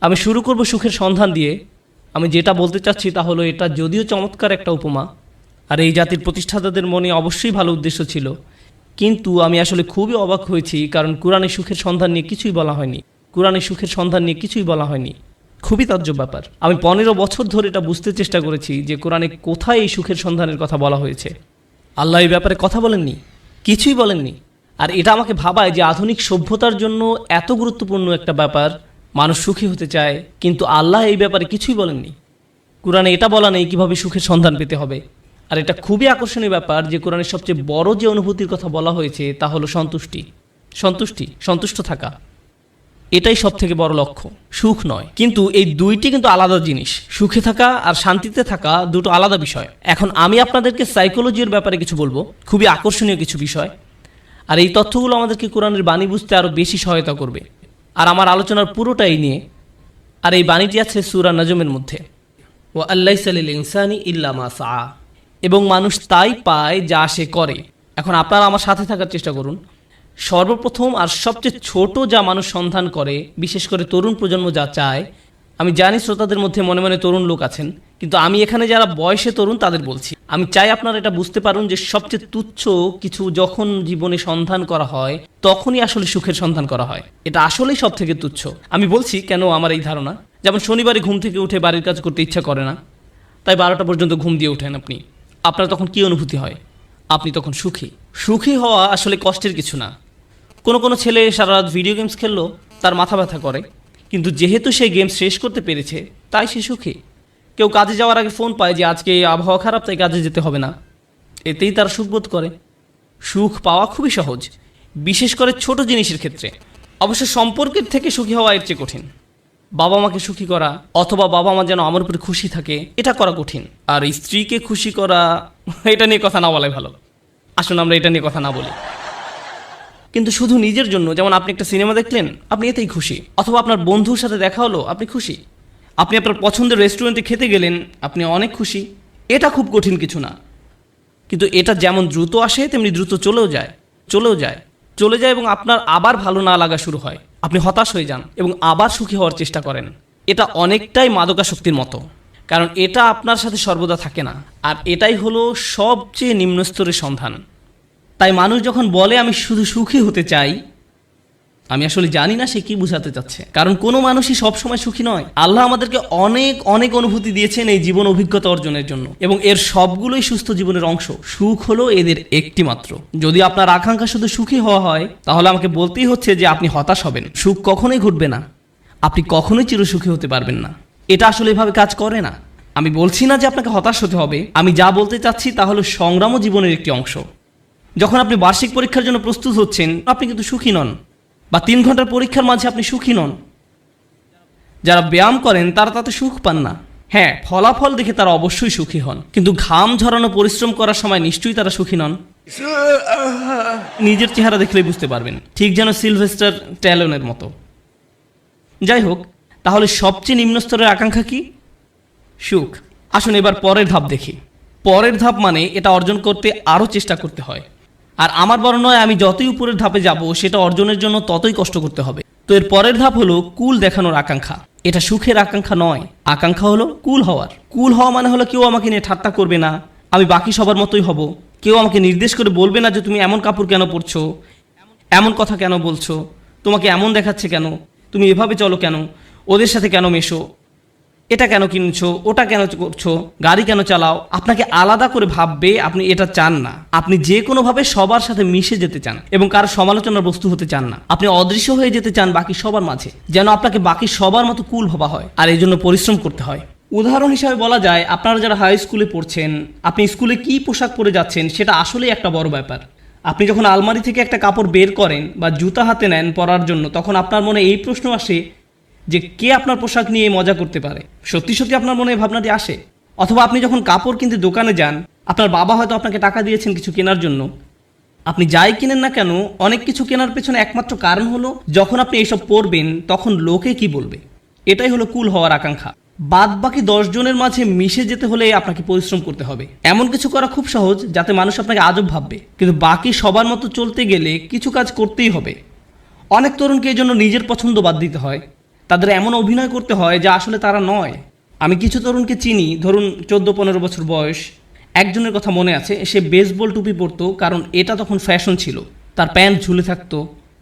আমি শুরু করব সুখের সন্ধান দিয়ে। আমি যেটা বলতে চাচ্ছি তা হলো, এটা যদিও চমৎকার একটা উপমা, আর এই জাতির প্রতিষ্ঠাতাদের মনে অবশ্যই ভালো উদ্দেশ্য ছিল, কিন্তু আমি আসলে খুবই অবাক হয়েছি, কারণ কোরআনে সুখের সন্ধান নিয়ে কিছুই বলা হয়নি। কোরআনে সুখের সন্ধান নিয়ে কিছুই বলা হয়নি। খুবই তাজ্জব ব্যাপার। আমি 15 বছর ধরে এটা বুঝতে চেষ্টা করেছি যে কোরআনে কোথায় এই সুখের সন্ধানের কথা বলা হয়েছে। আল্লাহ এই ব্যাপারে কথা বলেননি, কিছুই বলেননি। আর এটা আমাকে ভাবায় যে আধুনিক সভ্যতার জন্য এত গুরুত্বপূর্ণ একটা ব্যাপার, মানুষ সুখী হতে চায়, কিন্তু আল্লাহ এই ব্যাপারে কিছুই বলেননি। কোরআনে এটা বলা নেই কীভাবে সুখের সন্ধান পেতে হবে। আর এটা খুবই আকর্ষণীয় ব্যাপার যে কোরআনের সবচেয়ে বড় যে অনুভূতির কথা বলা হয়েছে তা হলো সন্তুষ্টি। সন্তুষ্ট থাকা, এটাই সব থেকে বড় লক্ষ্য, সুখ নয়। কিন্তু এই দুইটি কিন্তু আলাদা জিনিস। সুখে থাকা আর শান্তিতে থাকা দুটো আলাদা বিষয়। এখন আমি আপনাদেরকে সাইকোলজির ব্যাপারে কিছু বলবো, খুবই আকর্ষণীয় কিছু বিষয়। আর এই তথ্যগুলো আমাদেরকে কোরআনের বাণী বুঝতে আরও বেশি সহায়তা করবে। আর আমার আলোচনার পুরোটাই নিয়ে। আর এই বাণীটি আছে সূরা নাজমের মধ্যে, ওয়া আল্লাইসা লিল ইনসানি ইল্লা মা সাআ, এবং মানুষ তাই পায় যা সে করে। এখন আপনারা আমার সাথে থাকার চেষ্টা করুন। সর্বপ্রথম আর সবচেয়ে ছোট যা মানুষ সন্ধান করে, বিশেষ করে তরুণ প্রজন্ম যা চায়, আমি জানি শ্রোতাদের মধ্যে মনে মনে তরুণ লোক আছেন, কিন্তু আমি এখানে যারা বয়সে তরুণ তাদের বলছি। আমি চাই আপনারা এটা বুঝতে পারুন যে সবচেয়ে তুচ্ছ কিছু যখন জীবনে সন্ধান করা হয়, তখনই আসলে সুখের সন্ধান করা হয়। এটা আসলেই সব থেকে তুচ্ছ। আমি বলছি কেন আমার এই ধারণা। যেমন শনিবারে ঘুম থেকে উঠে বাড়ির কাজ করতে ইচ্ছা করে না, তাই 12টা পর্যন্ত ঘুম দিয়ে ওঠেন আপনি। আপনার তখন কী অনুভূতি হয়? আপনি তখন সুখী। সুখী হওয়া আসলে কষ্টের কিছু না। কোনো ছেলে সারা রাত ভিডিও গেমস খেললো, তার মাথা ব্যথা করে, কিন্তু যেহেতু সে গেম শেষ করতে পেরেছে তাই সে সুখী। কেউ কাজে যাওয়ার আগে ফোন পায় যে আজকে আবহাওয়া খারাপ তাই কাজে যেতে হবে না, এতেই তারা সুখবোধ করে। সুখ পাওয়া খুবই সহজ, বিশেষ করে ছোট জিনিসের ক্ষেত্রে। অবশ্য সম্পর্কের থেকে সুখী হওয়া এর চেয়ে কঠিন। বাবা মাকে সুখী করা, অথবা বাবা মা যেন আমার উপরে খুশি থাকে, এটা করা কঠিন। আর স্ত্রীকে খুশি করা, এটা নিয়ে কথা না বলাই ভালো। আসুন আমরা এটা নিয়ে কথা না বলি। কিন্তু শুধু নিজের জন্য, যেমন আপনি একটা সিনেমা দেখলেন, আপনি এতেই খুশি। অথবা আপনার বন্ধুর সাথে দেখা হলো, আপনি খুশি। আপনি আপনার পছন্দের রেস্টুরেন্টে খেতে গেলেন, আপনি অনেক খুশি। এটা খুব কঠিন কিছু না। কিন্তু এটা যেমন দ্রুত আসে তেমনি দ্রুত চলে যায় এবং আপনার আবার ভালো না লাগা শুরু হয়। আপনি হতাশ হয়ে যান এবং আবার সুখী হওয়ার চেষ্টা করেন। এটা অনেকটাই মাদকাসক্তির মতো, কারণ এটা আপনার সাথে সর্বদা থাকে না। আর এটাই হলো সবচেয়ে নিম্ন স্তরের সন্ধান। তাই মানুষ যখন বলে আমি শুধু সুখী হতে চাই, আমি আসলে জানি না সে কি বোঝাতে চাচ্ছে। কারণ কোনো মানুষই সবসময় সুখী নয়। আল্লাহ আমাদেরকে অনেক অনুভূতি দিয়েছেন এই জীবন অভিজ্ঞতা অর্জনের জন্য, এবং এর সবগুলোই সুস্থ জীবনের অংশ। সুখ হলো এদের একটি মাত্র। যদি আপনার আকাঙ্ক্ষা শুধু সুখী হওয়া হয়, তাহলে আমাকে বলতেই হচ্ছে যে আপনি হতাশ হবেন। সুখ কখনোই ঘটবে না, আপনি কখনোই চিরসুখী হতে পারবেন না। এটা আসলে এভাবে কাজ করে না। আমি বলছি না যে আপনাকে হতাশ হতে হবে। আমি যা বলতে চাচ্ছি তা হলো সংগ্রামও জীবনের একটি অংশ। যখন আপনি বার্ষিক পরীক্ষার জন্য প্রস্তুত হচ্ছেন, আপনি কিন্তু সুখী নন, বা 3 ঘন্টার পরীক্ষার মাঝে আপনি সুখী নন। যারা ব্যায়াম করেন তারা তাতে সুখ পান না। হ্যাঁ, ফলাফল দেখে তারা অবশ্যই সুখী হন, কিন্তু ঘাম ঝরানো পরিশ্রম করার সময় নিশ্চয়ই তারা সুখী নন। নিজের চেহারা দেখলেই বুঝতে পারবেন, ঠিক যেন সিলভেস্টার স্ট্যালোনের মতো। যাই হোক, তাহলে সবচেয়ে নিম্ন স্তরের আকাঙ্ক্ষা কি? সুখ। আসুন এবার পরের ধাপ দেখি। পরের ধাপ মানে এটা অর্জন করতে আরও চেষ্টা করতে হয়। আর আমার বর্ণনায় আমি যতই উপরের ধাপে যাব, সেটা অর্জনের জন্য ততই কষ্ট করতে হবে। তো এর পরের ধাপ হলো কুল দেখানোর আকাঙ্ক্ষা। এটা সুখের আকাঙ্ক্ষা নয়, আকাঙ্ক্ষা হলো কুল হওয়ার। কুল হওয়া মানে হলো কেউ আমাকে নিয়ে ঠাট্টা করবে না, আমি বাকি সবার মতোই হব। কেউ আমাকে নির্দেশ করে বলবে না যে তুমি এমন কাপড় কেন পরছো, এমন কথা কেন বলছো, তোমাকে এমন দেখাচ্ছে কেন, তুমি এভাবে চলো কেন, ওদের সাথে কেন মেশো, এটা কেন কিনছো, ওটা কেন করছো, গাড়ি কেন চালাও। আপনাকে আলাদা করে ভাববে, আপনি এটা চান না। আপনি যে কোনোভাবে সবার সাথে মিশে যেতে চান এবং কারো সমালোচনার বস্তু হতে চান না। আপনি অদৃশ্য হয়ে যেতে চান বাকি সবার মাঝে, যেন আপনাকে বাকি সবার মতো কুল ভাবা হয়। আর এই জন্য পরিশ্রম করতে হয়। উদাহরণ হিসাবে বলা যায়, আপনারা যারা হাই স্কুলে পড়ছেন, আপনি স্কুলে কি পোশাক পরে যাচ্ছেন সেটা আসলেই একটা বড় ব্যাপার। আপনি যখন আলমারি থেকে একটা কাপড় বের করেন বা জুতা হাতে নেন পরার জন্য, তখন আপনার মনে এই প্রশ্ন আসে যে কে আপনার পোশাক নিয়ে মজা করতে পারে। সত্যি আপনার মনে এই ভাবনাটি আসে। অথবা আপনি যখন কাপড় কিনতে দোকানে যান, আপনার বাবা হয়তো আপনাকে টাকা দিয়েছেন কিছু কেনার জন্য। আপনি যাই কিনেন না কেন, অনেক কিছু কেনার পেছনে একমাত্র কারণ হলো যখন আপনি এইসব পরবেন তখন লোকে কি বলবে। এটাই হলো কুল হওয়ার আকাঙ্ক্ষা। বাদ বাকি 10 জনের মাঝে মিশে যেতে হলে আপনাকে পরিশ্রম করতে হবে। এমন কিছু করা খুব সহজ যাতে মানুষ আপনাকে আজব ভাববে, কিন্তু বাকি সবার মতো চলতে গেলে কিছু কাজ করতেই হবে। অনেক তরুণকে এই জন্য নিজের পছন্দ বাদ দিতে হয়। তাদের এমন অভিনয় করতে হয় যা আসলে তারা নয়। আমি কিছু তরুণকে চিনি, ধরুন 14-15 বছর বয়স। একজনের কথা মনে আছে, সে বেসবল টুপি পরতো কারণ এটা তখন ফ্যাশন ছিল। তার প্যান্ট ঝুলে থাকতো।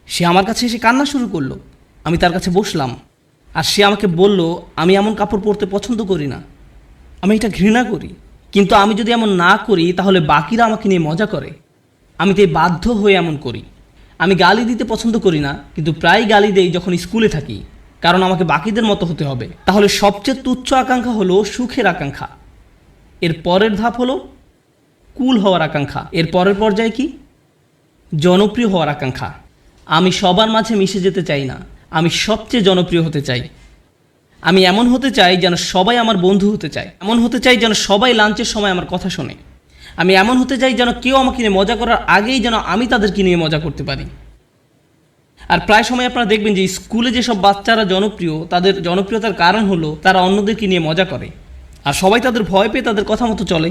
সে আমার কাছে এসে কান্না শুরু করলো। আমি তার কাছে বসলাম, আর সে আমাকে বলল, আমি এমন কাপড় পরতে পছন্দ করি না, আমি এটা ঘৃণা করি। কিন্তু আমি যদি এমন না করি তাহলে বাকিরা আমাকে নিয়ে মজা করে। আমি তাই বাধ্য হয়ে এমন করি। আমি গালি দিতে পছন্দ করি না, কিন্তু প্রায় গালি দেই যখন স্কুলে থাকি, কারণ আমাকে বাকিদের মতো হতে হবে। তাহলে সবচেয়ে তুচ্ছ আকাঙ্ক্ষা হলো সুখের আকাঙ্ক্ষা। এর পরের ধাপ হলো কুল হওয়ার আকাঙ্ক্ষা। এর পরের পর্যায়ে কি? জনপ্রিয় হওয়ার আকাঙ্ক্ষা। আমি সবার মাঝে মিশে যেতে চাই না, আমি সবচেয়ে জনপ্রিয় হতে চাই। আমি এমন হতে চাই যেন সবাই আমার বন্ধু হতে চায়। এমন হতে চাই যেন সবাই লাঞ্চের সময় আমার কথা শোনে। আমি এমন হতে চাই যেন কেউ আমাকে নিয়ে মজা করার আগেই যেন আমি তাদেরকে নিয়ে মজা করতে পারি। আর প্রায় সময় আপনারা দেখবেন যে স্কুলে যেসব বাচ্চারা জনপ্রিয়, তাদের জনপ্রিয়তার কারণ হলো তারা অন্যদেরকে নিয়ে মজা করে, আর সবাই তাদের ভয় পেয়ে তাদের কথা মতো চলে,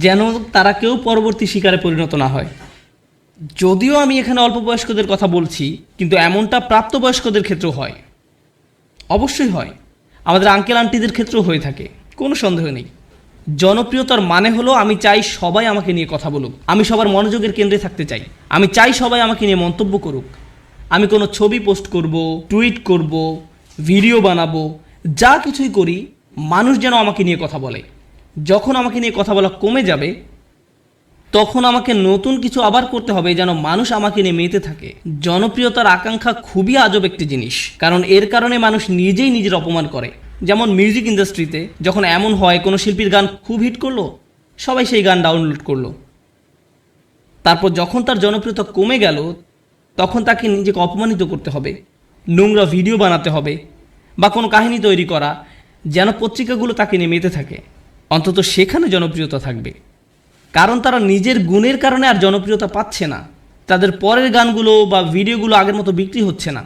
যেন তারা কেউ পরবর্তী শিকারে পরিণত না হয়। যদিও আমি এখানে অল্প বয়স্কদের কথা বলছি, কিন্তু এমনটা প্রাপ্তবয়স্কদের ক্ষেত্রেও হয়। অবশ্যই হয়, আমাদের আঙ্কেল আন্টিদের ক্ষেত্রেও হয়ে থাকে, কোনো সন্দেহ নেই। জনপ্রিয়তার মানে হলো আমি চাই সবাই আমাকে নিয়ে কথা বলুক, আমি সবার মনোযোগের কেন্দ্রে থাকতে চাই, আমি চাই সবাই আমাকে নিয়ে মন্তব্য করুক। আমি কোনো ছবি পোস্ট করব, টুইট করব, ভিডিও বানাবো, যা কিছুই করি মানুষ যেন আমাকে নিয়ে কথা বলে। যখন আমাকে নিয়ে কথা বলা কমে যাবে তখন আমাকে নতুন কিছু আবার করতে হবে যেন মানুষ আমাকে নিয়ে মেতে থাকে। জনপ্রিয়তার আকাঙ্ক্ষা খুবই আজব একটি জিনিস, কারণ এর কারণে মানুষ নিজেই নিজের অপমান করে। যেমন মিউজিক ইন্ডাস্ট্রিতে যখন এমন হয় কোনো শিল্পীর গান খুব হিট করলো, সবাই সেই গান ডাউনলোড করলো। তারপর যখন তার জনপ্রিয়তা কমে গেল তখন তাকে নিজেকে অপমানিত করতে হবে, নোংরা ভিডিও বানাতে হবে, বা কোনো কাহিনী তৈরি করা যেন পত্রিকাগুলো তাকে নিয়ে মেতে থাকে। অন্তত সেখানে জনপ্রিয়তা থাকবে, কারণ তারা নিজের গুণের কারণে আর জনপ্রিয়তা পাচ্ছে না। তাদের পরের গানগুলো বা ভিডিওগুলো আগের মতো বিক্রি হচ্ছে না।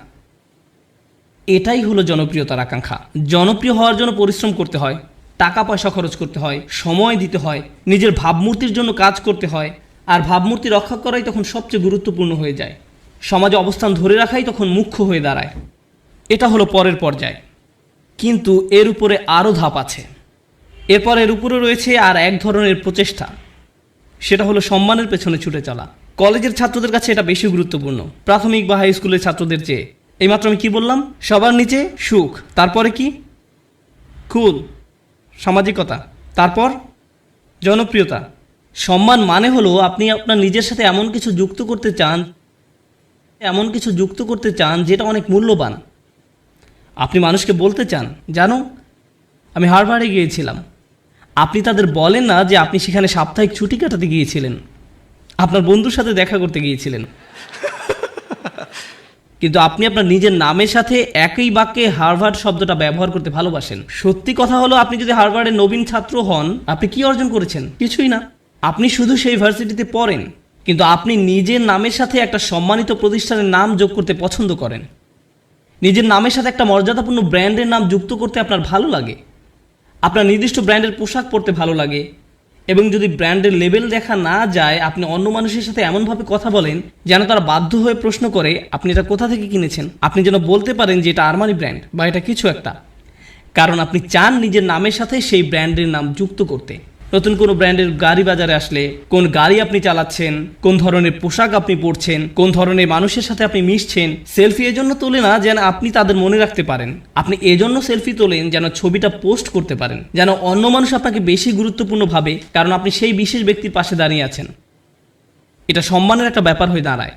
এটাই হলো জনপ্রিয়তার আকাঙ্ক্ষা। জনপ্রিয় হওয়ার জন্য পরিশ্রম করতে হয়, টাকা পয়সা খরচ করতে হয়, সময় দিতে হয়, নিজের ভাবমূর্তির জন্য কাজ করতে হয়, আর ভাবমূর্তি রক্ষা করাই তখন সবচেয়ে গুরুত্বপূর্ণ হয়ে যায়। সমাজে অবস্থান ধরে রাখাই তখন মুখ্য হয়ে দাঁড়ায়। এটা হলো পরের পর্যায়, কিন্তু এর উপরে আরও ধাপ আছে। এরপর এর উপরে রয়েছে আর এক ধরনের প্রচেষ্টা, সেটা হলো সম্মানের পেছনে ছুটে চলা। কলেজের ছাত্রদের কাছে এটা বেশি গুরুত্বপূর্ণ প্রাথমিক বা হাই স্কুলের ছাত্রদের চেয়ে। এইমাত্র আমি কি বললাম? সবার নিচে সুখ, তারপরে কি? কুল, সামাজিকতা, তারপর জনপ্রিয়তা। সম্মান মানে হলো আপনি আপনার নিজের সাথে এমন কিছু যুক্ত করতে চান যেটা অনেক মূল্যবান। আপনি মানুষকে বলতে চান, জানো আমি হার্ভার্ডে গিয়েছিলাম। আপনি তাদের বলেন না যে আপনি সেখানে সাপ্তাহিক ছুটি কাটাতে গিয়েছিলেন, আপনার বন্ধুর সাথে দেখা করতে গিয়েছিলেন, কিন্তু আপনি আপনার নিজের নামের সাথে একই বাক্যে হার্ভার্ড শব্দটা ব্যবহার করতে ভালোবাসেন। সত্যি কথা হলো, আপনি যদি হার্ভার্ডের নবীন ছাত্র হন, আপনি কি অর্জন করেছেন? কিছুই না। আপনি শুধু সেই ভার্সিটিতে পড়েন, কিন্তু আপনি নিজের নামের সাথে একটা সম্মানিত প্রতিষ্ঠানের নাম যোগ করতে পছন্দ করেন। নিজের নামের সাথে একটা মর্যাদাপূর্ণ ব্র্যান্ডের নাম যুক্ত করতে আপনার ভালো লাগে। আপনার নির্দিষ্ট ব্র্যান্ডের পোশাক পরতে ভালো লাগে, এবং যদি ব্র্যান্ডের লেবেল দেখা না যায় আপনি অন্য মানুষের সাথে এমনভাবে কথা বলেন যেন তারা বাধ্য হয়ে প্রশ্ন করে আপনি এটা কোথা থেকে কিনেছেন। আপনি যেন বলতে পারেন যে এটা আরমানি ব্র্যান্ড বা এটা কিছু একটা, কারণ আপনি চান নিজের নামের সাথে সেই ব্র্যান্ডের নাম যুক্ত করতে। নতুন কোনো ব্র্যান্ডের গাড়ি বাজারে আসলে কোন গাড়ি আপনি চালাচ্ছেন, কোন ধরনের পোশাক আপনি পরছেন, কোন ধরনের মানুষের সাথে আপনি মিশছেন। সেলফি এজন্য তোলে না যেন আপনি তাদের মনে রাখতে পারেন, আপনি এজন্য সেলফি তোলেন যেন ছবিটা পোস্ট করতে পারেন, যেন অন্য মানুষ আপনাকে বেশি গুরুত্বপূর্ণ ভাবে, কারণ আপনি সেই বিশেষ ব্যক্তির পাশে দাঁড়িয়ে আছেন। এটা সম্মানের একটা ব্যাপার হয়ে দাঁড়ায়।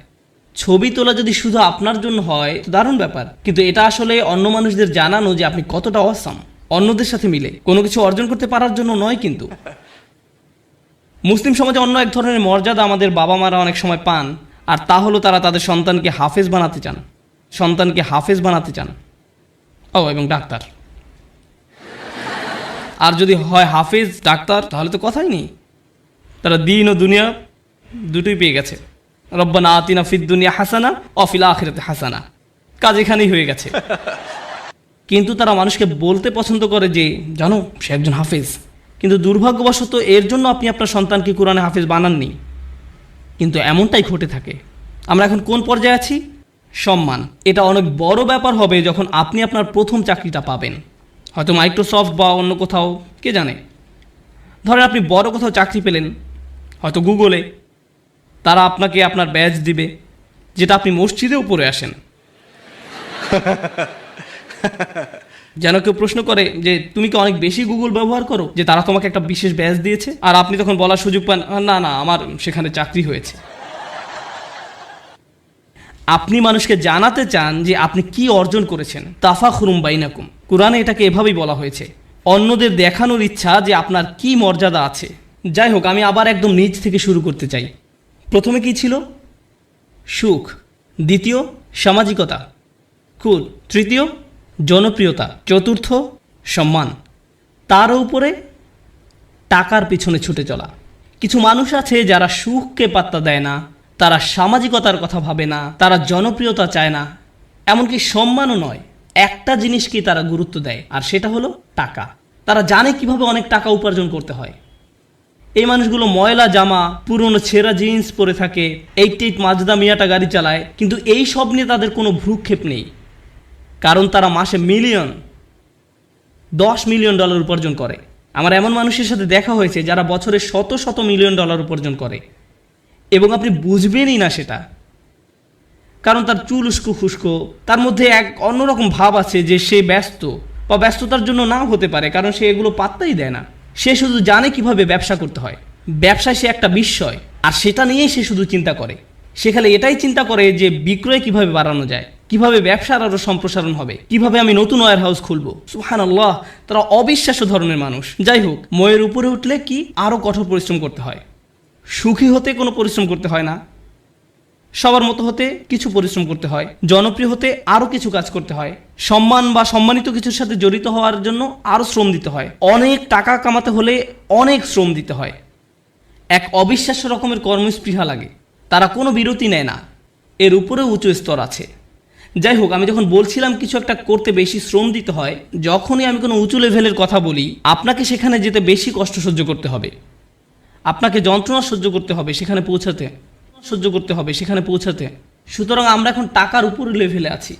ছবি তোলা যদি শুধু আপনার জন্য হয় তো দারুণ ব্যাপার, কিন্তু এটা আসলে অন্য মানুষদের জানানো যে আপনি কতটা অসাম, অন্যদের সাথে মিলে কোনো কিছু অর্জন করতে পারার জন্য নয়। কিন্তু মুসলিম সমাজে অন্য এক ধরনের মর্যাদা আমাদের বাবা মারা অনেক সময় পান, আর তা হলো তারা তাদের সন্তানকে হাফেজ বানাতে চান। এবং ডাক্তার। আর যদি হয় হাফেজ ডাক্তার তাহলে তো কথাই নেই, তারা দিন ও দুনিয়া দুটোই পেয়ে গেছে। রব্বানা আতিনা ফিদ দুনিয়া হাসানা ও ফিল আখিরাতি হাসানা, কাজ এখানেই হয়ে গেছে। কিন্তু তারা মানুষকে বলতে পছন্দ করে যে জানো সে একজন হাফেজ, কিন্তু দুর্ভাগ্যবশত এর জন্য আপনি আপনার সন্তানকে কোরআনে হাফেজ বানাননি। কিন্তু এমনটাই ঘটে থাকে। আমরা এখন কোন পর্যায়ে আছি? সম্মান। এটা অনেক বড় ব্যাপার হবে যখন আপনি আপনার প্রথম চাকরিটা পাবেন, হয়তো মাইক্রোসফট বা অন্য কোথাও, কে জানে। ধরেন আপনি বড় কোথাও চাকরি পেলেন, হয়তো গুগলে। তারা আপনাকে আপনার ব্যাজ দিবে, যেটা আপনি মসজিদেও পরে আসেন। যেন কেউ প্রশ্ন করে যে তুমি কি অনেক বেশি গুগল ব্যবহার করো যে তারা তোমাকে একটা বিশেষ ব্যাজ দিয়েছে, আর আপনি তখন বলার সুযোগ পান না না আমার সেখানে চাকরি হয়েছে। আপনি মানুষকে জানাতে চান যে আপনি কি অর্জন করেছেন। তাফাখুরুম বাইনাকুম, কোরআনে এটাকে এভাবেই বলা হয়েছে। অন্যদের দেখানোর ইচ্ছা যে আপনার কি মর্যাদা আছে। যাই হোক, আমি আবার একদম নিচ থেকে শুরু করতে চাই। প্রথমে কি ছিল? সুখ। দ্বিতীয়, সামাজিকতা। কুল। তৃতীয়, জনপ্রিয়তা। চতুর্থ, সম্মান। তার উপরে টাকার পিছনে ছুটে চলা। কিছু মানুষ আছে যারা সুখকে পাত্তা দেয় না, তারা সামাজিকতার কথা ভাবে না, তারা জনপ্রিয়তা চায় না, এমনকি সম্মানও নয়। একটা জিনিসকেই তারা গুরুত্ব দেয়, আর সেটা হলো টাকা। তারা জানে কিভাবে অনেক টাকা উপার্জন করতে হয়। এই মানুষগুলো ময়লা জামা, পুরনো ছেঁড়া জিন্স পরে থাকে, 88 মাজদা মিয়াটা গাড়ি চালায়, কিন্তু এই সব নিয়ে তাদের কোনো ভ্রুক্ষেপ নেই, কারণ তারা মাসে $10 মিলিয়ন উপার্জন করে। আমার এমন মানুষের সাথে দেখা হয়েছে যারা বছরে শত শত মিলিয়ন ডলার উপার্জন করে, এবং আপনি বুঝবেনই না সেটা, কারণ তার চুল উস্কো খুস্কো, তার মধ্যে এক অন্যরকম ভাব আছে যে সে ব্যস্ত, বা ব্যস্ততার জন্য নাও হতে পারে, কারণ সে এগুলো পাত্তাই দেয় না। সে শুধু জানে কিভাবে ব্যবসা করতে হয়। ব্যবসায় সে একটা বিস্ময়, আর সেটা নিয়েই সে শুধু চিন্তা করে। সে খালি এটাই চিন্তা করে যে বিক্রয় কিভাবে বাড়ানো যায়, কিভাবে ব্যবসার আরও সম্প্রসারণ হবে, কিভাবে আমি নতুন ওয়্যার হাউস খুলবো। সুবহানাল্লাহ, তারা অবিশ্বাস্য ধরনের মানুষ। যাই হোক, ময়ের উপরে উঠলে কি আরও কঠোর পরিশ্রম করতে হয়। সুখী হতে কোনো পরিশ্রম করতে হয় না, সবার মতো হতে কিছু পরিশ্রম করতে হয়, জনপ্রিয় হতে আরও কিছু কাজ করতে হয়, সম্মান বা সম্মানিত কিছুর সাথে জড়িত হওয়ার জন্য আরও শ্রম দিতে হয়, অনেক টাকা কামাতে হলে অনেক শ্রম দিতে হয়। এক অবিশ্বাস্য রকমের কর্মস্পৃহা লাগে, তারা কোনো বিরতি নেয় না। এর উপরে উঁচু স্তর আছে। যাই হোক, আমি যখন বলছিলাম কিছু একটা করতে বেশি শ্রম দিতে হয়, যখনই আমি কোনো উঁচু লেভেলের কথা বলি, আপনাকে সেখানে যেতে বেশি কষ্ট সহ্য করতে হবে, আপনাকে যন্ত্রণা সহ্য করতে হবে সেখানে পৌঁছাতে। সুতরাং আমরা এখন টাকার উপর লেভেলে আছি,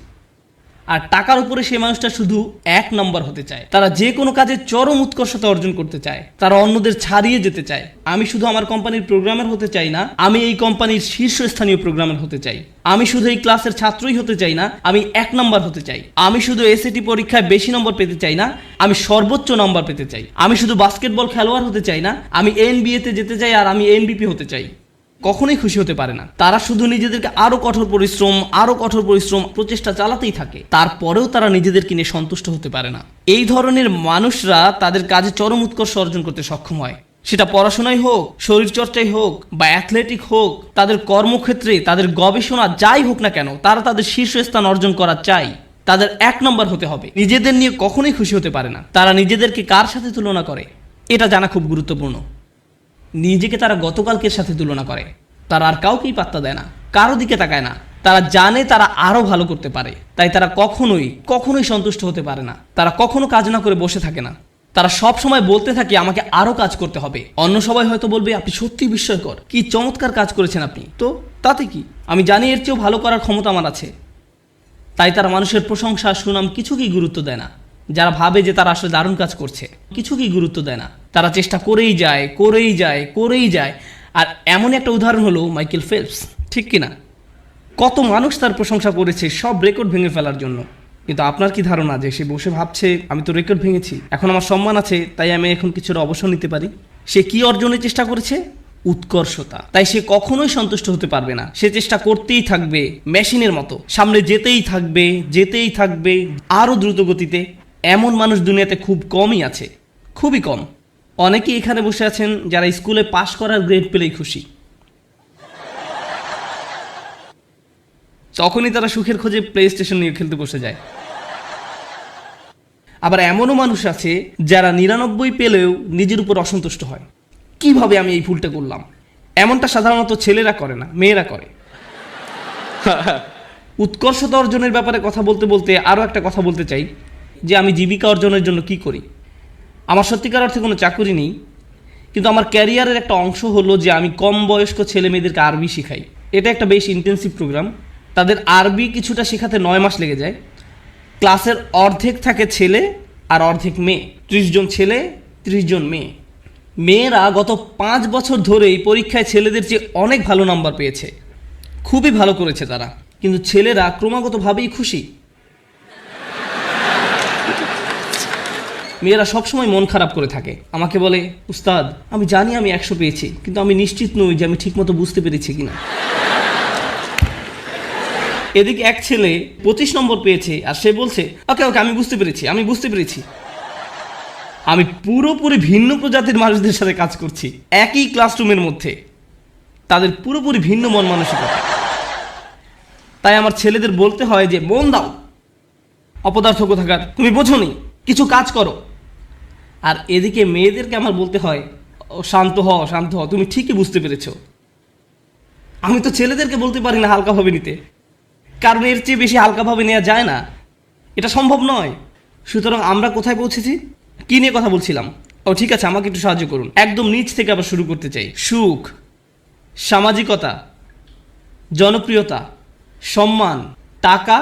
আর টাকার উপরে সেই মানুষটা শুধু 1 নম্বর হতে চায়। তারা যে কোনো কাজে চরম উৎকর্ষতা অর্জন করতে চায়, তারা অন্যদের ছাড়িয়ে যেতে চায়। আমি শুধু আমার কোম্পানির প্রোগ্রামার হতে চাই না, আমি এই কোম্পানির শীর্ষস্থানীয় প্রোগ্রামার হতে চাই। আমি শুধু এই ক্লাসের ছাত্রই হতে চাই না, আমি 1 নম্বর হতে চাই। আমি শুধু এসএটি পরীক্ষায় বেশি নম্বর পেতে চাই না, আমি সর্বোচ্চ নম্বর পেতে চাই। আমি শুধু বাস্কেটবল খেলোয়াড় হতে চাই না, আমি এনবিএতে যেতে চাই, আর আমি এনবিপি হতে চাই। কখনোই খুশি হতে পারে না। তারা শুধু নিজেদেরকে আরো কঠোর পরিশ্রম প্রচেষ্টা চালাতেই থাকে, তারপরেও তারা নিজেদেরকে নিয়ে সন্তুষ্ট হতে পারে না। এই ধরনের মানুষরা তাদের কাজে চরম উৎকর্ষ অর্জন করতে সক্ষম হয়, সেটা পড়াশোনায় হোক, শরীরচর্চায় হোক, বা অ্যাথলেটিক হোক, তাদের কর্মক্ষেত্রে, তাদের গবেষণা যাই হোক না কেন, তারা তাদের শীর্ষস্থান অর্জন করা চাই। তাদের 1 নম্বর হতে হবে। নিজেদের নিয়ে কখনোই খুশি হতে পারে না। তারা নিজেদেরকে কার সাথে তুলনা করে এটা জানা খুব গুরুত্বপূর্ণ। নিজেকে তারা গতকালকের সাথে তুলনা করে। তারা আর কাউকেই পাত্তা দেয় না, কারো দিকে তাকায় না। তারা জানে তারা আরো ভালো করতে পারে, তাই তারা কখনোই সন্তুষ্ট হতে পারে না। তারা কখনো কাজ না করে বসে থাকে না। তারা সব সময় বলতে থাকে আমাকে আরো কাজ করতে হবে। অন্য সবাই হয়তো বলবে আপনি সত্যিই বিস্ময়কর, কি চমৎকার কাজ করেছেন আপনি, তো তাতে কি, আমি জানি এর চেয়েও ভালো করার ক্ষমতা আমার আছে। তাই তারা মানুষের প্রশংসা, সুনাম কিছুকেই গুরুত্ব দেয় না। যারা ভাবে যে তারা আসলে দারুণ কাজ করছে, কিছুকেই গুরুত্ব দেয় না। তারা চেষ্টা করেই যায়। আর এমন একটা উদাহরণ হলো মাইকেল ফেলপস, ঠিক কিনা? কত মানুষ তার প্রশংসা করেছে সব রেকর্ড ভেঙে ফেলার জন্য, কিন্তু আপনার কি ধারণা যে সে বসে ভাবছে আমি তো রেকর্ড ভেঙেছি, এখন আমার সম্মান আছে, তাই আমি এখন কিছুটা অবসর নিতে পারি? সে কি অর্জনের চেষ্টা করেছে? উৎকর্ষতা। তাই সে কখনোই সন্তুষ্ট হতে পারবে না। সে চেষ্টা করতেই থাকবে, মেশিনের মতো সামনে যেতেই থাকবে আরো দ্রুত গতিতে। এমন মানুষ দুনিয়াতে খুব কমই আছে, খুবই কম। অনেকেই এখানে বসে আছেন যারা স্কুলে পাশ করার গ্রেড পেলেই খুশি, তখনই তারা সুখের খোঁজে প্লে স্টেশন নিয়ে খেলতে বসে যায়। আবার এমনও মানুষ আছে যারা 99 পেলেও নিজের উপর অসন্তুষ্ট হয়, কিভাবে আমি এই ভুলটা করলাম। এমনটা সাধারণত ছেলেরা করে না, মেয়েরা করে। উৎকর্ষতা অর্জনের ব্যাপারে কথা বলতে বলতে আরও একটা কথা বলতে চাই, যে আমি জীবিকা অর্জনের জন্য কি করি। আমার সত্যিকার অর্থে কোনো চাকরি নেই, কিন্তু আমার ক্যারিয়ারের একটা অংশ হলো যে আমি কম বয়স্ক ছেলে মেয়েদেরকে আরবি শিখাই। এটা একটা বেশ ইন্টেন্সিভ প্রোগ্রাম। তাদের আরবি কিছুটা শেখাতে 9 মাস লেগে যায়। ক্লাসের অর্ধেক থাকে ছেলে আর অর্ধেক মেয়ে, 30 জন ছেলে 30 জন মেয়ে। মেয়েরা গত 5 বছর ধরেই পরীক্ষায় ছেলেদের চেয়ে অনেক ভালো নাম্বার পেয়েছে, খুবই ভালো করেছে তারা, কিন্তু ছেলেরা ক্রমাগতভাবেই খুশি। মেয়েরা সবসময় মন খারাপ করে থাকে, আমাকে বলে, উস্তাদ আমি জানি আমি 100 পেয়েছি, কিন্তু আমি নিশ্চিত নই যে আমি ঠিকমতো বুঝতে পেরেছি কিনা। এদিকে এক ছেলে 25 নম্বর পেয়েছে আর সে বলছে, ওকে ওকে আমি বুঝতে পেরেছি। আমি পুরোপুরি ভিন্ন প্রজাতির মানুষদের সাথে কাজ করছি, একই ক্লাসরুমের মধ্যে, তাদের পুরোপুরি ভিন্ন মন মানসিকতা। তাই আমার ছেলেদের বলতে হয় যে মন দাও, অপদার্থ কোথাকার, তুমি বোঝোনি, কিছু কাজ করো। আর এদিকে মেয়েদেরকে আমার বলতে হয়, ও শান্ত হ, তুমি ঠিকই বুঝতে পেরেছো। আমি তো ছেলেদেরকে বলতে পারি না হালকাভাবে নিতে, কারণ এর চেয়ে বেশি হালকাভাবে নেওয়া যায় না, এটা সম্ভব নয়। সুতরাং আমরা কোথায় পৌঁছেছি, কি নিয়ে কথা বলছিলাম? ও ঠিক আছে, আমাকে একটু সাহায্য করুন। একদম নিচ থেকে আবার শুরু করতে চাই। সুখ, সামাজিকতা, জনপ্রিয়তা, সম্মান, টাকা,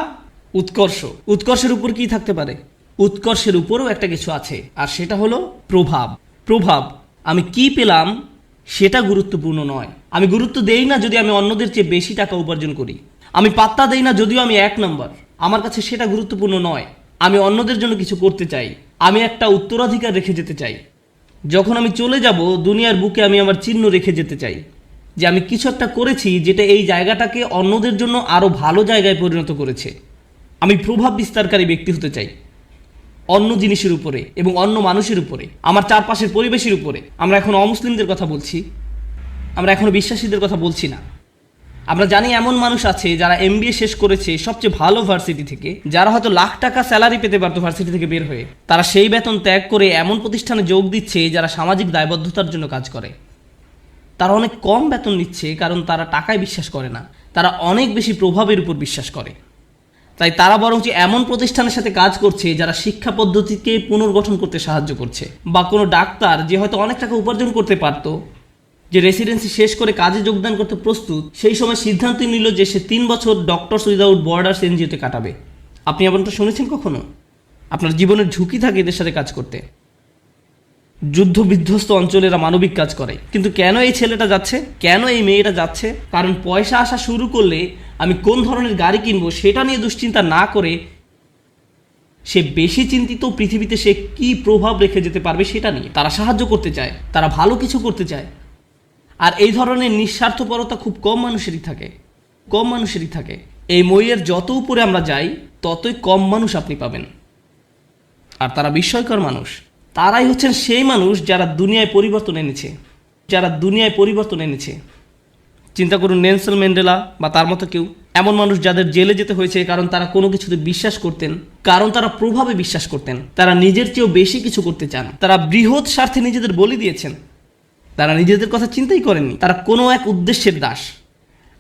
উৎকর্ষ। উৎকর্ষের উপর কি থাকতে পারে? উৎকর্ষের উপরও একটা কিছু আছে, আর সেটা হলো প্রভাব। আমি কি পেলাম সেটা গুরুত্বপূর্ণ নয়। আমি গুরুত্ব দেই না যদি আমি অন্যদের চেয়ে বেশি টাকা উপার্জন করি। আমি পাত্তা দেই না যদিও আমি 1 নম্বর। আমার কাছে সেটা গুরুত্বপূর্ণ নয়। আমি অন্যদের জন্য কিছু করতে চাই, আমি একটা উত্তরাধিকার রেখে যেতে চাই। যখন আমি চলে যাব দুনিয়ার বুকে আমি আমার চিহ্ন রেখে যেতে চাই যে আমি কিছু একটা করেছি যেটা এই জায়গাটাকে অন্যদের জন্য আরও ভালো জায়গায় পরিণত করেছে। আমি প্রভাব বিস্তারকারী ব্যক্তি হতে চাই অন্য জিনিসের উপরে এবং অন্য মানুষের উপরে, আমার চারপাশের পরিবেশের উপরে। আমরা এখন অমুসলিমদের কথা বলছি, আমরা এখনো বিশ্বাসীদের কথা বলছি না। আমরা জানি এমন মানুষ আছে যারা MBA শেষ করেছে সবচেয়ে ভালো ভার্সিটি থেকে, যারা হয়তো লাখ টাকা স্যালারি পেতে পারতো ভার্সিটি থেকে বের হয়ে, তারা সেই বেতন ত্যাগ করে এমন প্রতিষ্ঠানে যোগ দিচ্ছে যারা সামাজিক দায়বদ্ধতার জন্য কাজ করে। তারা অনেক কম বেতন নিচ্ছে কারণ তারা টাকায় বিশ্বাস করে না, তারা অনেক বেশি প্রভাবের উপর বিশ্বাস করে। তাই তারা বরঞ্চ এমন প্রতিষ্ঠানের সাথে কাজ করছে যারা শিক্ষা পদ্ধতিকে পুনর্গঠন করতে সাহায্য করছে। বা কোনো ডাক্তার যে হয়তো অনেক টাকা উপার্জন করতে পারতো, যে রেসিডেন্সি শেষ করে কাজে যোগদান করতে প্রস্তুত, সেই সময় সিদ্ধান্ত নিল যে সে 3 বছর ডক্টরস উইদাউট বর্ডার্স NGO-তে কাটাবে। আপনি এমনটা শুনেছেন কখনো? আপনার জীবনের ঝুঁকি থাকে এদের সাথে কাজ করতে। যুদ্ধ বিধ্বস্ত অঞ্চলেরা মানবিক কাজ করে, কিন্তু কেন এই ছেলেটা যাচ্ছে, কেন এই মেয়েটা যাচ্ছে? কারণ পয়সা আসা শুরু করলে আমি কোন ধরনের গাড়ি কিনবো সেটা নিয়ে দুশ্চিন্তা না করে সে বেশি চিন্তিত পৃথিবীতে সে কি প্রভাব রেখে যেতে পারবে সেটা নিয়ে। তারা সাহায্য করতে চায়, তারা ভালো কিছু করতে চায়। আর এই ধরনের নিঃস্বার্থপরতা খুব কম মানুষেরই থাকে। এই মইয়ের যত উপরে আমরা যাই ততই কম মানুষ আপনি পাবেন। আর তারা বিস্ময়কর মানুষ। তারাই হচ্ছেন সেই মানুষ যারা দুনিয়ায় পরিবর্তন এনেছে। চিন্তা করুন, নেলসন ম্যান্ডেলা বা তার মতো কেউ, এমন মানুষ যাদের জেলে যেতে হয়েছে কারণ তারা কোনো কিছুতে বিশ্বাস করতেন, কারণ তারা প্রভাবে বিশ্বাস করতেন, তারা নিজের চেয়েও বেশি কিছু করতে চান, তারা বৃহৎ স্বার্থে নিজেদের বলি দিয়েছেন, তারা নিজেদের কথা চিন্তাই করেননি, তারা কোনো এক উদ্দেশ্যের দাস।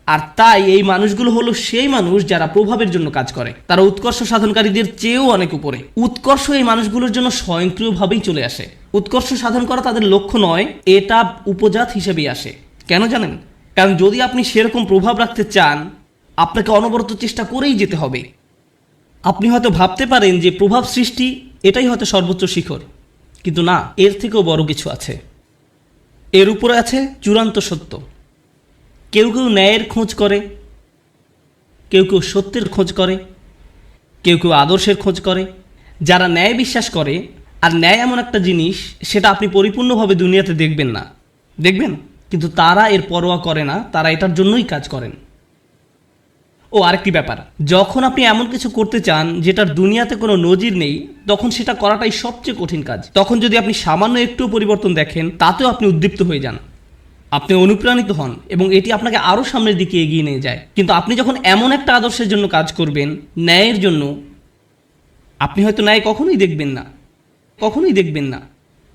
আর তাই এই মানুষগুলো হলো সেই মানুষ যারা প্রভাবের জন্য কাজ করে। তারা উৎকর্ষ সাধনকারীদের চেয়েও অনেক উপরে। উৎকর্ষ এই মানুষগুলোর জন্য স্বয়ংক্রিয়ভাবেই চলে আসে। উৎকর্ষ সাধন করা তাদের লক্ষ্য নয়, এটা উপজাত হিসেবেই আসে। কেন জানেন? কারণ যদি আপনি সেরকম প্রভাব রাখতে চান, আপনাকে অনবরত চেষ্টা করেই যেতে হবে। আপনি হয়তো ভাবতে পারেন যে প্রভাব সৃষ্টি এটাই হয়তো সর্বোচ্চ শিখর, কিন্তু না, এর থেকেও বড় কিছু আছে। এর উপরে আছে চূড়ান্ত সত্য। কেউ কেউ ন্যায়ের খোঁজ করে, কেউ কেউ সত্যের খোঁজ করে, কেউ কেউ আদর্শের খোঁজ করে। যারা ন্যায় বিশ্বাস করে, আর ন্যায় এমন একটা জিনিস সেটা আপনি পরিপূর্ণভাবে দুনিয়াতে দেখবেন, কিন্তু তারা এর পরোয়া করে না, তারা এটার জন্যই কাজ করেন। ও আরেকটি ব্যাপার, যখন আপনি এমন কিছু করতে চান যেটার দুনিয়াতে কোনো নজির নেই, তখন সেটা করাটাই সবচেয়ে কঠিন কাজ। তখন যদি আপনি সামান্য একটু পরিবর্তন দেখেন, তাতেও আপনি উদ্দীপ্ত হয়ে যান, আপনি অনুপ্রাণিত হন এবং এটি আপনাকে আরও সামনের দিকে এগিয়ে নিয়ে যায়। কিন্তু আপনি যখন এমন একটা আদর্শের জন্য কাজ করবেন, ন্যায়ের জন্য, আপনি হয়তো ন্যায় কখনোই দেখবেন না।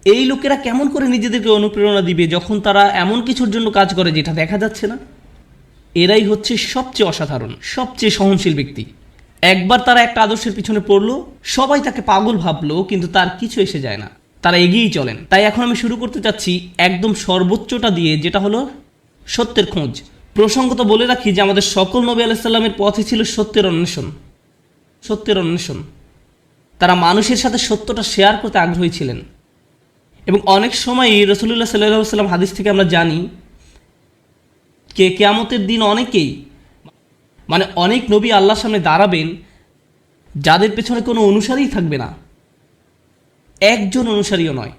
এই লোকেরা কেমন করে নিজেদেরকে অনুপ্রেরণা দিবে যখন তারা এমন কিছুর জন্য কাজ করে যেটা দেখা যাচ্ছে না? এরাই হচ্ছে সবচেয়ে অসাধারণ, সবচেয়ে সহনশীল ব্যক্তি। একবার তারা একটা আদর্শের পিছনে পড়লো, সবাই তাকে পাগল ভাবলো, কিন্তু তার কিছু এসে যায় না, তারা এগিয়েই চলেন। তাই এখন আমি শুরু করতে চাচ্ছি একদম সর্বোচ্চটা দিয়ে, যেটা হলো সত্যের খোঁজ। প্রসঙ্গত বলে রাখি যে আমাদের সকল নবী আলাইহিস সালামের পথে ছিল সত্যের অন্বেষণ। সত্যের অন্বেষণ। তারা মানুষের সাথে সত্যটা শেয়ার করতে আগ্রহী ছিলেন। এবং অনেক সময়ই রাসূলুল্লাহ সাল্লাল্লাহু আলাইহি ওয়াসাল্লাম হাদিস থেকে আমরা জানি কিয়ামতের দিন অনেক নবী আল্লাহর সামনে দাঁড়াবেন যাদের পেছনে কোনো অনুসারীই থাকবে না, একজন অনুসারীও নয়,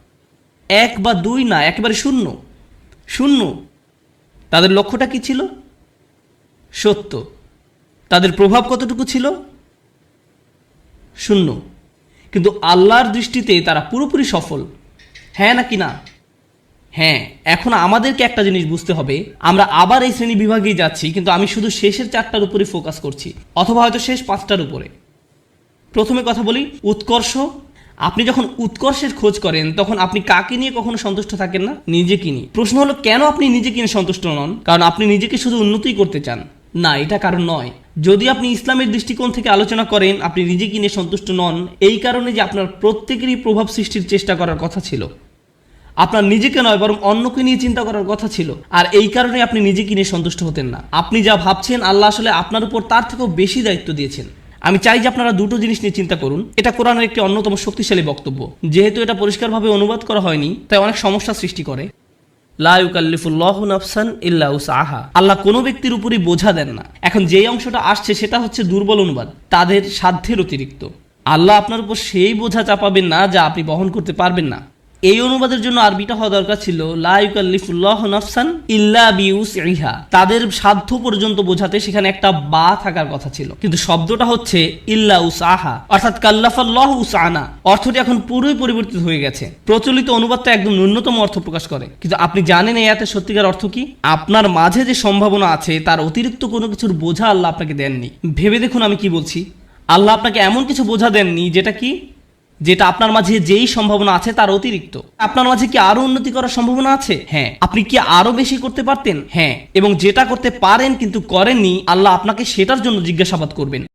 এক বা দুই না, একেবারে শূন্য। শূন্য। তাদের লক্ষ্যটা কি ছিল? সত্য। তাদের প্রভাব কতটুকু ছিল? শূন্য। কিন্তু আল্লাহর দৃষ্টিতে তারা পুরোপুরি সফল। হ্যাঁ নাকি না? হ্যাঁ। এখন আমাদেরকে একটা জিনিস বুঝতে হবে, আমরা আবার এই শ্রেণী বিভাগেই যাচ্ছি, কিন্তু আমি শুধু শেষের 4টার উপরে ফোকাস করছি, অথবা হয়তো শেষ 5টার উপরে। প্রথমে কথা বলি উৎকর্ষ। আপনি যখন উৎকর্ষের খোঁজ করেন তখন আপনি কাকে নিয়ে কখনো সন্তুষ্ট থাকেন না? নিজেকে নিয়ে। প্রশ্ন হলো কেন আপনি নিজেকে নিয়ে সন্তুষ্ট নন? কারণ আপনি নিজেকে শুধু উন্নতিই করতে চান? না, এটা কারণ নয়। যদি আপনি ইসলামের দৃষ্টিকোণ থেকে আলোচনা করেন, আপনি নিজেকে নিয়ে সন্তুষ্ট নন এই কারণে যে আপনার প্রত্যেকেরই প্রভাব সৃষ্টির চেষ্টা করার কথা ছিল। আপনার নিজেকে নয় বরং অন্যকে নিয়ে চিন্তা করার কথা ছিল, আর এই কারণে আপনি নিজেকে নিয়ে সন্তুষ্ট হতেন না। আপনি যা ভাবছেন আল্লাহ আসলে আপনার উপর তার থেকেও বেশি দায়িত্ব দিয়েছেন। আমি চাই যে আপনারা দুটো জিনিস নিয়ে চিন্তা করুন। এটা কোরআনের একটি অন্যতম শক্তিশালী বক্তব্য। যেহেতু এটা পরিষ্কারভাবে অনুবাদ করা হয়নি তাই অনেক সমস্যা সৃষ্টি করে। লা ইউকাল্লিফুল্লাহু নাফসান ইল্লা উসআহা। আল্লাহ কোনো ব্যক্তির উপরই বোঝা দেন না। এখন যেই অংশটা আসছে সেটা হচ্ছে দুর্বল অনুবাদ, তাদের সাধ্যের অতিরিক্ত। আল্লাহ আপনার উপর সেই বোঝা চাপাবেন না যা আপনি বহন করতে পারবেন না। এই অনুবাদের জন্য আরবিটা হওয়া দরকার ছিল লা ইউকাল্লিফুল্লাহু নাফসান ইল্লা বিউসইহা। তাদের সাধ্য পর্যন্ত বোঝাতে সেখানে একটা বা থাকার কথা ছিল, কিন্তু শব্দটা হচ্ছে ইল্লা উসআহা, অর্থাৎ কাল্লাফাল্লাহু উসআনা। অর্থটি এখন পুরোই পরিবর্তিত হয়ে গেছে। প্রচলিত অনুবাদটা একদম ন্যূনতম অর্থ প্রকাশ করে, কিন্তু আপনি জানেন এই আয়াতের সত্যিকার অর্থ কি? আপনার মাঝে যে সম্ভাবনা আছে তার অতিরিক্ত কোনো কিছুর বোঝা আল্লাহ আপনাকে দেননি। ভেবে দেখুন আমি কি বলছি। আল্লাহ আপনাকে এমন কিছু বোঝা দেননি যেটা আপনার মাঝে যেই সম্ভাবনা আছে তার অতিরিক্ত। আপনার মাঝে কি আরো উন্নতি করার সম্ভাবনা আছে? হ্যাঁ। আপনি কি আরো বেশি করতে পারতেন? হ্যাঁ। এবং যেটা করতে পারেন কিন্তু করেননি, আল্লাহ আপনাকে সেটার জন্য জিজ্ঞাসাবাদ করবেন।